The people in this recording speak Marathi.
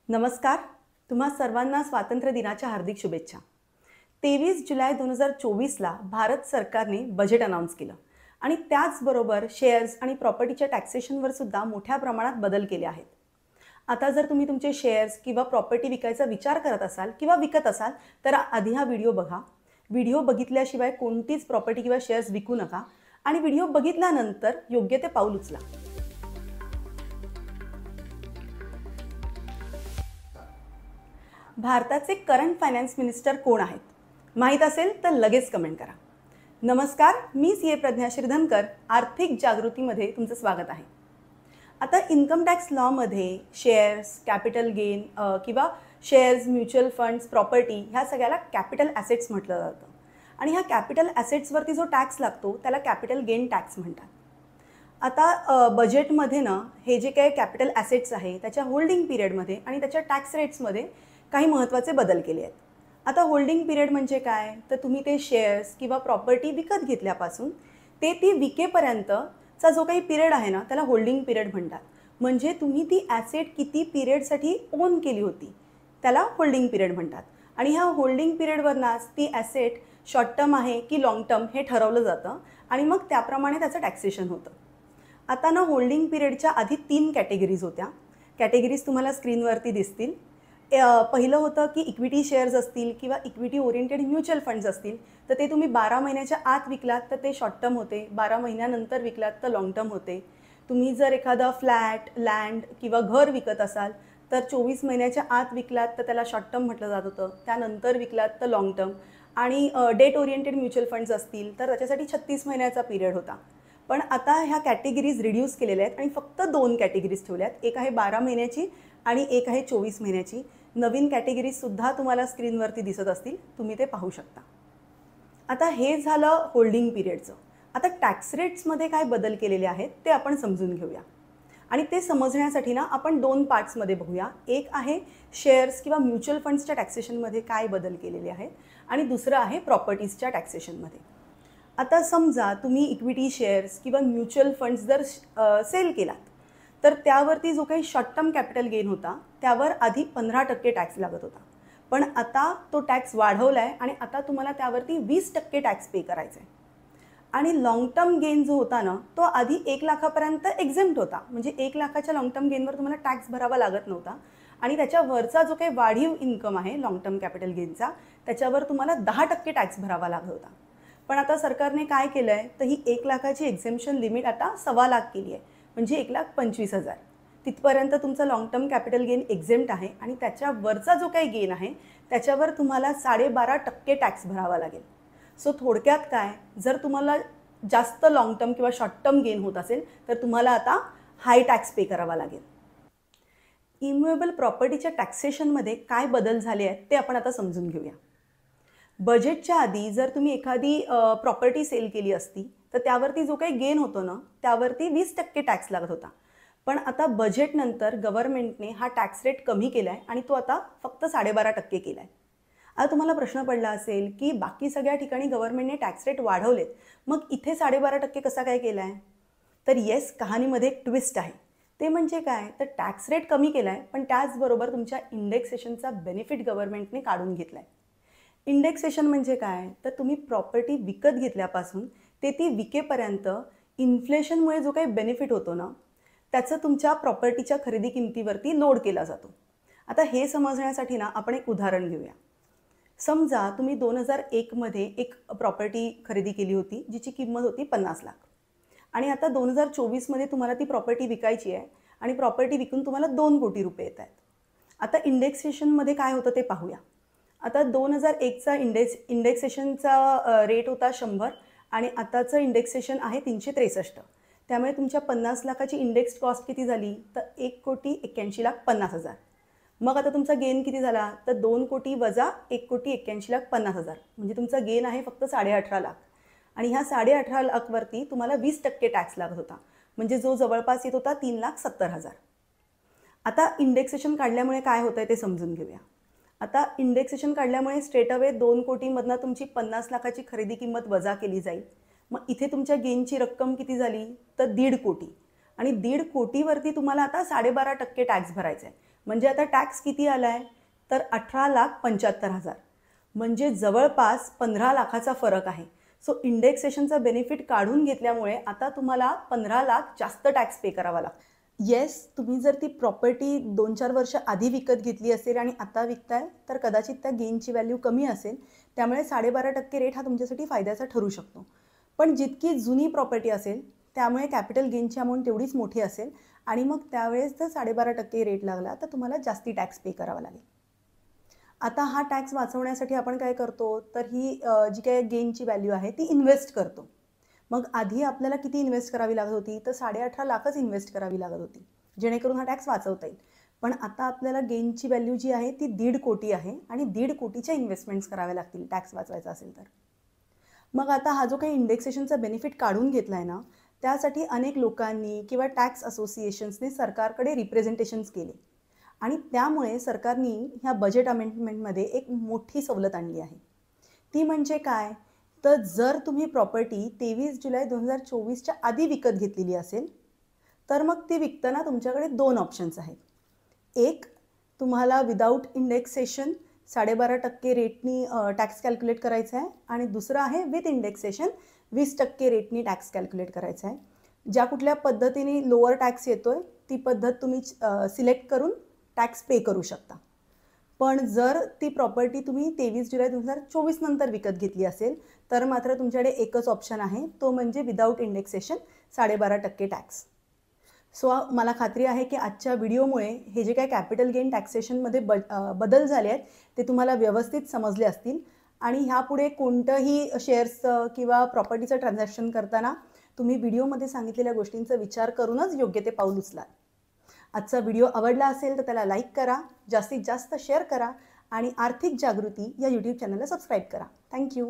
नमस्कार. तुम्हा सर्वांना स्वातंत्र्य दिनाच्या हार्दिक शुभेच्छा. 23 जुलै 2024ला भारत सरकारने बजेट अनाउन्स केलं आणि त्याचबरोबर शेअर्स आणि प्रॉपर्टीच्या टॅक्सेशनवर सुद्धा मोठ्या प्रमाणात बदल केले आहेत. आता जर तुम्ही तुमचे शेअर्स किंवा प्रॉपर्टी विकायचा विचार करत असाल किंवा विकत असाल तर आधी हा व्हिडिओ बघा. व्हिडिओ बघितल्याशिवाय कोणतीच प्रॉपर्टी किंवा शेअर्स विकू नका आणि व्हिडिओ बघितल्यानंतर योग्य ते पाऊल उचला. भारताचे करंट फायनान्स मिनिस्टर कोण आहेत? माहीत असेल तर लगेच कमेंट करा. नमस्कार, मी CA प्रज्ञा श्रीधनकर. आर्थिक जागृतीमध्ये तुमचं स्वागत आहे. आता इन्कम टॅक्स लॉमध्ये शेअर्स, कॅपिटल गेन किंवा शेअर्स, म्युच्युअल फंड्स, प्रॉपर्टी ह्या सगळ्याला कॅपिटल ॲसेट्स म्हटलं जातं आणि ह्या कॅपिटल ॲसेट्सवरती जो टॅक्स लागतो त्याला कॅपिटल गेन टॅक्स म्हणतात. आता बजेटमध्ये ना हे जे काही कॅपिटल ॲसेट्स आहे त्याच्या होल्डिंग पिरियडमध्ये आणि त्याच्या टॅक्स रेट्समध्ये काही महत्त्वाचे बदल केले आहेत. आता होल्डिंग पिरियड म्हणजे काय, तर तुम्ही ते शेअर्स किंवा प्रॉपर्टी विकत घेतल्यापासून ती विकेपर्यंतचा जो काही पिरियड आहे ना त्याला होल्डिंग पिरियड म्हणतात. म्हणजे तुम्ही ती ॲसेट किती पिरियडसाठी ओन केली होती त्याला होल्डिंग पिरियड म्हणतात आणि ह्या होल्डिंग पिरियडवरनाच ती ॲसेट शॉर्ट टर्म आहे की लाँग टर्म हे ठरवलं जातं आणि मग त्याप्रमाणे त्याचं टॅक्सेशन होतं. आता ना होल्डिंग पिरियडच्या आधी 3 कॅटेगरीज होत्या. कॅटेगरीज तुम्हाला स्क्रीनवरती दिसतील. पहिलं होतं की इक्विटी शेअर्स असतील किंवा इक्विटी ओरिएंटेड म्युच्युअल फंड्स असतील तर ते तुम्ही 12 महिन्याच्या आत विकलात तर ते शॉर्ट टर्म होते, 12 महिन्यानंतर विकलात तर लाँग टर्म होते. तुम्ही जर एखादा फ्लॅट, लँड किंवा घर विकत असाल तर 24 महिन्याच्या आत विकलात तर त्याला शॉर्ट टर्म म्हटलं जात होतं, त्यानंतर विकलात तर लाँग टर्म. आणि डेट ओरिएंटेड म्युच्युअल फंड्स असतील तर त्याच्यासाठी 36 महिन्याचा पिरियड होता. पण आता ह्या कॅटेगरीज रिड्यूस केलेल्या आहेत आणि फक्त 2 कॅटेगरीज ठेवल्या आहेत. एक आहे 12 महिन्याची आणि एक आहे 24 महिन्याची. नवीन कॅटेगरीजसुद्धा तुम्हाला स्क्रीनवरती दिसत असतील, तुम्ही ते पाहू शकता. आता हे झालं होल्डिंग पिरियडचं. आता टॅक्स रेट्समध्ये काय बदल केलेले आहेत ते आपण समजून घेऊया आणि ते समजण्यासाठी ना आपण 2 पार्ट्समध्ये बघूया. एक आहे शेअर्स किंवा म्युच्युअल फंड्सच्या टॅक्सेशनमध्ये काय बदल केलेले आहेत आणि दुसरं आहे प्रॉपर्टीजच्या टॅक्सेशनमध्ये. आता समजा तुम्ही इक्विटी शेअर्स किंवा म्युच्युअल फंड्स जर सेल केलात तर त्यावरती जो काही शॉर्ट टर्म कॅपिटल गेन होता त्यावर आधी 15% टॅक्स लागत होता. पण आता तो टॅक्स वाढवला आहे आणि आता तुम्हाला त्यावरती 20% टॅक्स पे करायचा आहे. आणि लाँग टर्म गेन जो होता ना तो आधी 1 लाखापर्यंत एक्झेम्प्ट होता. म्हणजे 1 लाखाच्या लाँग टर्म गेनवर तुम्हाला टॅक्स भरावा लागत नव्हता आणि त्याच्यावरचा जो काही वाढीव इन्कम आहे लाँग टर्म कॅपिटल गेनचा त्याच्यावर तुम्हाला 10% टॅक्स भरावा लागत होता. पण आता सरकारने काय केलं आहे तर ही 1 लाखाची एक्झेम्पशन लिमिट आता 1.25 लाख केली आहे. म्हणजे 1,25,000 तिथपर्यंत तुमचं लाँग टर्म कॅपिटल गेन एक्झेम्प्ट आहे आणि त्याच्यावरचा जो काही गेन आहे त्याच्यावर तुम्हाला 12.5% टॅक्स भरावा लागेल. सो थोडक्यात काय, जर तुम्हाला जास्त लाँग टर्म किंवा शॉर्ट टर्म गेन होत असेल तर तुम्हाला आता हाय टॅक्स पे करावा लागेल. इम्युएबल प्रॉपर्टीच्या टॅक्सेशनमध्ये काय बदल झाले आहेत ते आपण आता समजून घेऊया. बजेटच्या आधी जर तुम्ही एखादी प्रॉपर्टी सेल केली असती तर त्यावरती जो काही गेन होतो ना त्यावरती 20% टॅक्स लागत होता. पण आता बजेटनंतर गव्हर्नमेंटने हा टॅक्स रेट कमी केला आहे आणि तो आता फक्त 12.5% केला आहे. आता तुम्हाला प्रश्न पडला असेल की बाकी सगळ्या ठिकाणी गव्हर्नमेंटने टॅक्स रेट वाढवलेत, मग इथे 12.5% कसा काय केला आहे? तर येस, कहाणीमध्ये एक ट्विस्ट आहे. ते म्हणजे काय, तर टॅक्स रेट कमी केला आहे पण त्याचबरोबर तुमच्या इंडेक्सेशनचा बेनिफिट गव्हर्नमेंटने काढून घेतला आहे. इंडेक्सेशन म्हणजे काय, तर तुम्ही प्रॉपर्टी विकत घेतल्यापासून ती विकेपर्यंत इन्फ्लेशनमुळे जो काही बेनिफिट होतो ना त्याचं तुमच्या प्रॉपर्टीच्या खरेदी किमतीवरती लोड केला जातो. आता हे समजण्यासाठी ना आपण एक उदाहरण घेऊया. समजा तुम्ही 2001मध्ये एक प्रॉपर्टी खरेदी केली होती जिची किंमत होती 50 लाख आणि आता 2024मध्ये तुम्हाला ती प्रॉपर्टी विकायची आहे आणि प्रॉपर्टी विकून तुम्हाला 2 कोटी रुपये येत आहेत. आता इंडेक्सेशनमध्ये काय होतं ते पाहूया. आता 2001चा इंडेक्सेशनचा रेट होता 100 आणि आताचं इंडेक्सेशन आहे 363. त्यामुळे तुमच्या 50 लाखाची इंडेक्स कॉस्ट किती झाली तर 1,81,50,000. मग आता तुमचा गेन किती झाला तर 2 कोटी वजा 1,81,50,000 म्हणजे तुमचा गेन आहे फक्त 18.5 लाख आणि ह्या 18.5 लाखवरती तुम्हाला 20% टॅक्स लागत होता म्हणजे जो जवळपास येत होता 3,70,000. आता इंडेक्सेशन काढल्यामुळे काय होतं आहे ते समजून घेऊया. आता इंडेक्सेशन काढल्यामुळे स्ट्रेट अवे 2 कोटीमधनं तुमची 50 लाखाची खरेदी किंमत वजा केली जाईल. मग इथे तुमच्या गेनची रक्कम किती झाली तर 1.5 कोटी आणि 1.5 कोटीवरती तुम्हाला आता 12.5% टॅक्स भरायचा आहे. म्हणजे आता टॅक्स किती आला आहे तर 18,75,000, म्हणजे जवळपास 15 लाखाचा फरक आहे. सो इंडेक्सेशनचा बेनिफिट काढून घेतल्यामुळे आता तुम्हाला 15 लाख जास्त टॅक्स पे करावा लागतो. येस, तुम्ही जर ती प्रॉपर्टी 2-4 वर्ष आधी विकत घेतली असेल आणि आता विकताय तर कदाचित त्या गेनची व्हॅल्यू कमी असेल, त्यामुळे 12.5% रेट हा तुमच्यासाठी फायद्याचा ठरू शकतो. पण जितकी जुनी प्रॉपर्टी असेल त्यामुळे कॅपिटल गेनची अमाऊंट तेवढीच मोठी असेल आणि मग त्यावेळेस जर 12.5% रेट लागला तर तुम्हाला जास्ती टॅक्स पे करावा लागेल. आता हा टॅक्स वाचवण्यासाठी आपण काय करतो तर ही जी काही गेनची व्हॅल्यू आहे ती इन्व्हेस्ट करतो. मग आधी आपल्याला किती इन्व्हेस्ट करावी लागत होती तर 18.5 लाखच इन्व्हेस्ट करावी लागत होती, जेणेकरून हा टॅक्स वाचवता येईल. पण आता आपल्याला गेनची व्हॅल्यू जी आहे ती 1.5 कोटी आहे आणि 1.5 कोटीच्या इन्व्हेस्टमेंट्स कराव्या लागतील टॅक्स वाचवायचा असेल तर. मग आता हा जो काही इंडेक्सेशनचा बेनिफिट काढून घेतला आहे ना, त्यासाठी अनेक लोकांनी किंवा टॅक्स असोसिएशन्सने सरकारकडे रिप्रेझेंटेशन्स केले आणि त्यामुळे सरकारने ह्या बजेट अमेंडमेंटमध्ये एक मोठी सवलत आणली आहे. ती म्हणजे काय तर जर तुम्ही प्रॉपर्टी 23 जुलै 2024च्या आधी विकत घेतलेली असेल तर मग ती विकताना तुमच्याकडे 2 ऑप्शन्स आहेत. एक, तुम्हाला विदाऊट इंडेक्सेशन 12.5% रेटनी टॅक्स कॅल्क्युलेट करायचा आहे आणि दुसरं आहे विथ इंडेक्सेशन 20% रेटनी टॅक्स कॅल्क्युलेट करायचा आहे. ज्या कुठल्या पद्धतीने लोअर टॅक्स येतोय ती पद्धत तुम्ही सिलेक्ट करून टॅक्स पे करू शकता. पण जर ती प्रॉपर्टी तुम्ही 23 जुलै 2024 नंतर विकत घेतली असेल तर मात्र तुमच्याकडे एकच ऑप्शन आहे, तो म्हणजे विदाऊट इंडेक्सेशन 12.5% टॅक्स. सो मला खात्री आहे की आजच्या व्हिडिओमुळे हे जे काही कॅपिटल गेन टॅक्सेशनमध्ये बदल झाले आहेत ते तुम्हाला व्यवस्थित समजले असतील आणि ह्यापुढे कोणतंही शेअर्सचं किंवा प्रॉपर्टीचं ट्रान्झॅक्शन करताना तुम्ही व्हिडिओमध्ये सांगितलेल्या गोष्टींचा विचार करूनच योग्य ते पाऊल उचलाल. आजचा व्हिडिओ आवडला असेल तर त्याला लाईक करा, जास्तीत जास्त शेअर करा आणि आर्थिक जागृती या यूट्यूब चॅनलला सबस्क्राईब करा. थँक्यू.